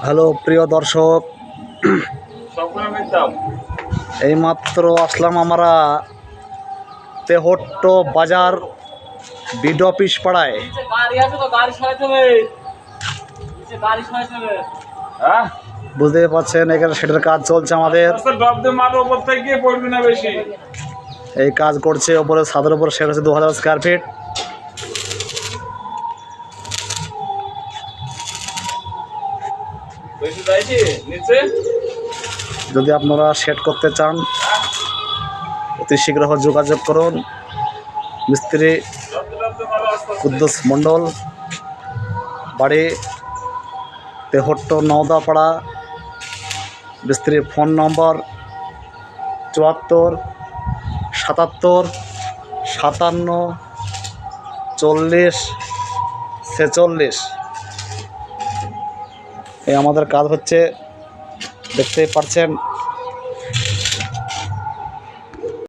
Hello প্রিয় দর্শক, এইমাত্র আসলাম আমরা তেহট্ট বাজার বিড অফিস পাড়ায়। বুঝতে পারছেন এখানে সেটার কাজ চলছে আমাদের। এই কাজ করছে ওপরে ছাদের উপর, সেটা হচ্ছে 2000 স্কোয়ার ফিট। যদি আপনারা সেট করতে চান অতি শীঘ্র যোগাযোগ করুন। মিস্ত্রি কুদ্দুস মণ্ডল, বাড়ি তেহট্ট নওদাপাড়া। মিস্ত্রির ফোন নম্বর 74 77 57 40 46। এই আমাদের কাজ হচ্ছে, দেখতেই পাচ্ছেন।